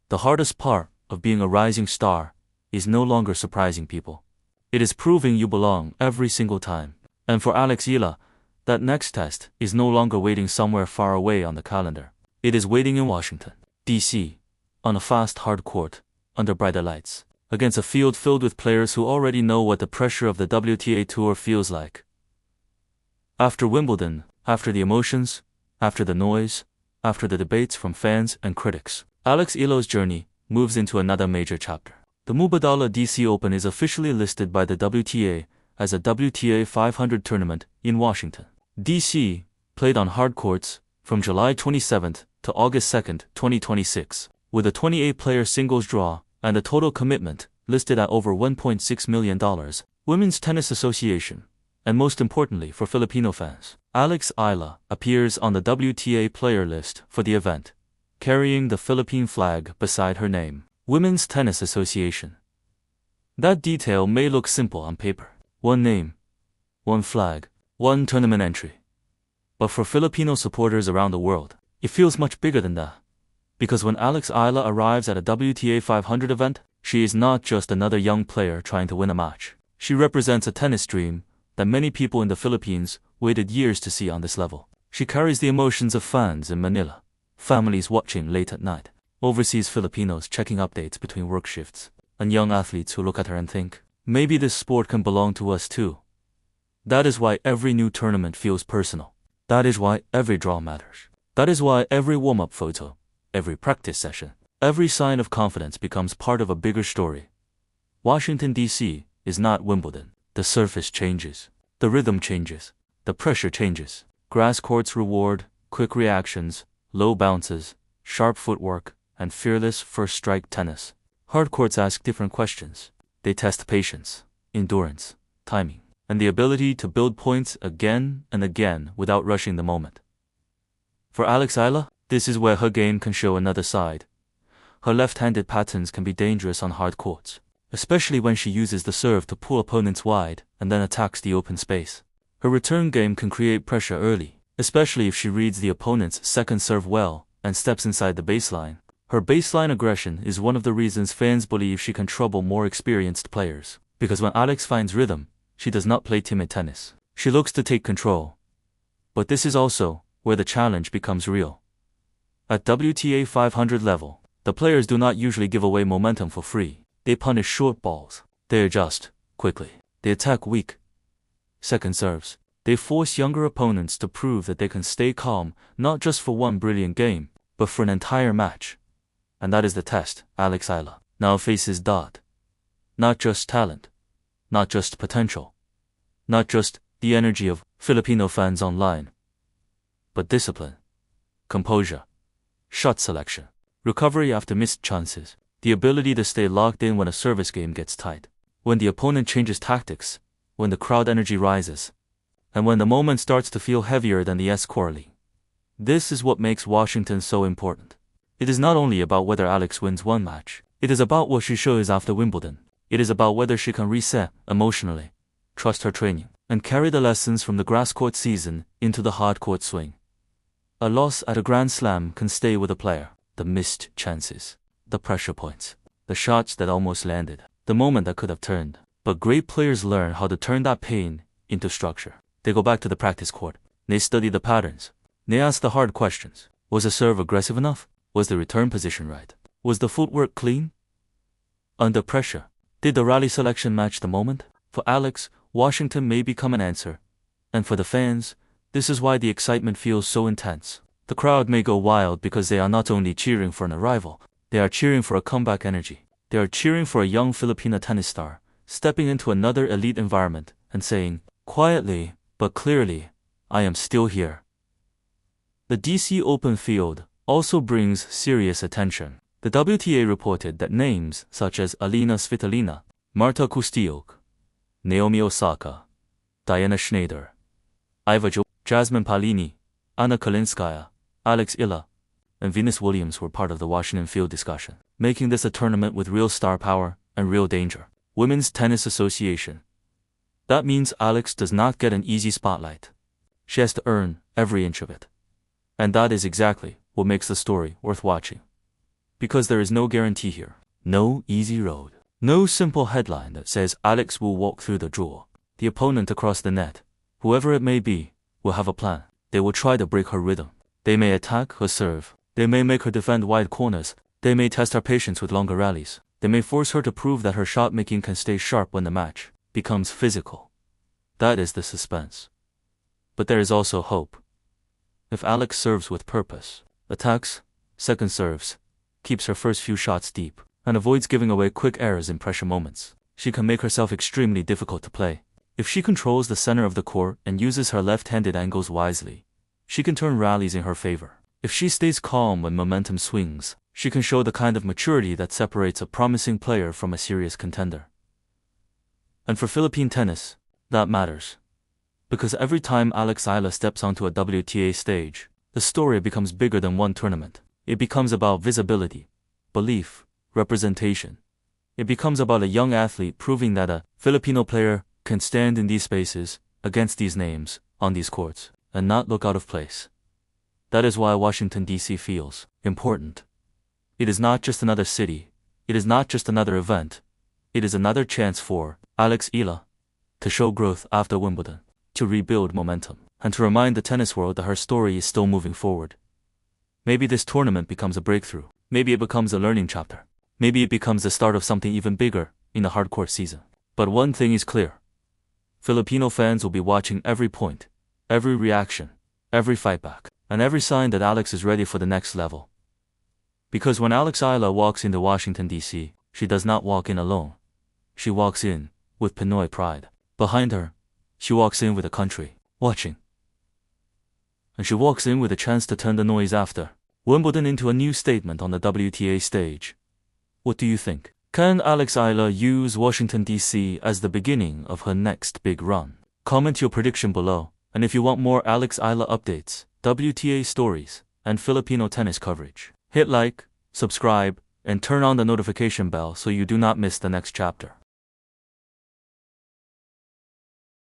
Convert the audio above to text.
The hardest part of being a rising star is no longer surprising people. It is proving you belong every single time. And for Alex Eala, that next test is no longer waiting somewhere far away on the calendar. It is waiting in Washington, DC, on a fast, hard court, under brighter lights, against a field filled with players who already know what the pressure of the WTA Tour feels like. After Wimbledon, after the emotions, after the noise, after the debates from fans and critics, Alex Eala's journey moves into another major chapter. The Wimbledon DC Open is officially listed by the WTA as a WTA 500 tournament in Washington, DC, played on hard courts from July 27th to August 2nd, 2026, with a 28-player singles draw and a total commitment listed at over $1.6 million. Women's Tennis Association, and most importantly for Filipino fans, Alex Eala appears on the WTA player list for the event, carrying the Philippine flag beside her name. Women's Tennis Association. That detail may look simple on paper. One name, one flag, one tournament entry. But for Filipino supporters around the world, it feels much bigger than that. Because when Alex Eala arrives at a WTA 500 event, she is not just another young player trying to win a match. She represents a tennis dream that many people in the Philippines waited years to see on this level. She carries the emotions of fans in Manila, families watching late at night, overseas Filipinos checking updates between work shifts, and young athletes who look at her and think, maybe this sport can belong to us too. That is why every new tournament feels personal. That is why every draw matters. That is why every warm-up photo, every practice session, every sign of confidence becomes part of a bigger story. Washington, D.C. is not Wimbledon. The surface changes. The rhythm changes. The pressure changes. Grass courts reward quick reactions, low bounces, sharp footwork, and fearless first-strike tennis. Hard courts ask different questions. They test patience, endurance, timing, and the ability to build points again and again without rushing the moment. For Alex Eala, this is where her game can show another side. Her left-handed patterns can be dangerous on hard courts, especially when she uses the serve to pull opponents wide and then attacks the open space. Her return game can create pressure early, especially if she reads the opponent's second serve well and steps inside the baseline. Her baseline aggression is one of the reasons fans believe she can trouble more experienced players, because when Alex finds rhythm, she does not play timid tennis. She looks to take control. But this is also where the challenge becomes real. At WTA 500 level, the players do not usually give away momentum for free. They punish short balls. They adjust quickly. They attack weak second serves. They force younger opponents to prove that they can stay calm, not just for one brilliant game, but for an entire match. And that is the test Alex Eala now faces. Not just talent, not just potential, not just the energy of Filipino fans online, but discipline, composure, shot selection, recovery after missed chances, the ability to stay locked in when a service game gets tight, when the opponent changes tactics, when the crowd energy rises, and when the moment starts to feel heavier than the scorely. This is what makes Washington so important. It is not only about whether Alex wins one match. It is about what she shows after Wimbledon. It is about whether she can reset emotionally, trust her training, and carry the lessons from the grass court season into the hard court swing. A loss at a Grand Slam can stay with a player. The missed chances, the pressure points, the shots that almost landed, the moment that could have turned. But great players learn how to turn that pain into structure. They go back to the practice court. They study the patterns. They ask the hard questions. Was the serve aggressive enough? Was the return position right? Was the footwork clean? Under pressure, did the rally selection match the moment? For Alex, Washington may become an answer. And for the fans, this is why the excitement feels so intense. The crowd may go wild because they are not only cheering for an arrival, they are cheering for a comeback energy. They are cheering for a young Filipina tennis star, stepping into another elite environment and saying, quietly but clearly, I am still here. The DC Open field also brings serious attention. The WTA reported that names such as Alina Svitolina, Marta Kostyuk, Naomi Osaka, Diana Schneider, Iva Jo, Jasmine Palini, Anna Kalinskaya, Alex Eala, and Venus Williams were part of the Washington field discussion, making this a tournament with real star power and real danger. Women's Tennis Association. That means Alex does not get an easy spotlight. She has to earn every inch of it. And that is exactly what makes the story worth watching. Because there is no guarantee here. No easy road. No simple headline that says Alex will walk through the draw. The opponent across the net, whoever it may be, will have a plan. They will try to break her rhythm. They may attack her serve. They may make her defend wide corners. They may test her patience with longer rallies. They may force her to prove that her shot making can stay sharp when the match becomes physical. That is the suspense. But there is also hope. If Alex serves with purpose, attacks, second serves, keeps her first few shots deep, and avoids giving away quick errors in pressure moments, she can make herself extremely difficult to play. If she controls the center of the court and uses her left-handed angles wisely, she can turn rallies in her favor. If she stays calm when momentum swings, she can show the kind of maturity that separates a promising player from a serious contender. And for Philippine tennis, that matters. Because every time Alex Eala steps onto a WTA stage, the story becomes bigger than one tournament. It becomes about visibility, belief, representation. It becomes about a young athlete proving that a Filipino player can stand in these spaces, against these names, on these courts, and not look out of place. That is why Washington DC feels important. It is not just another city. It is not just another event. It is another chance for Alex Eala to show growth after Wimbledon, to rebuild momentum, and to remind the tennis world that her story is still moving forward. Maybe this tournament becomes a breakthrough. Maybe it becomes a learning chapter. Maybe it becomes the start of something even bigger in the hardcore season. But one thing is clear. Filipino fans will be watching every point, every reaction, every fight back, and every sign that Alex is ready for the next level. Because when Alex Eala walks into Washington DC, she does not walk in alone. She walks in with Pinoy pride. Behind her, she walks in with a country watching. And she walks in with a chance to turn the noise after Wimbledon into a new statement on the WTA stage. What do you think? Can Alex Eala use Washington DC as the beginning of her next big run? Comment your prediction below, and if you want more Alex Eala updates, WTA stories, and Filipino tennis coverage, hit like, subscribe, and turn on the notification bell so you do not miss the next chapter.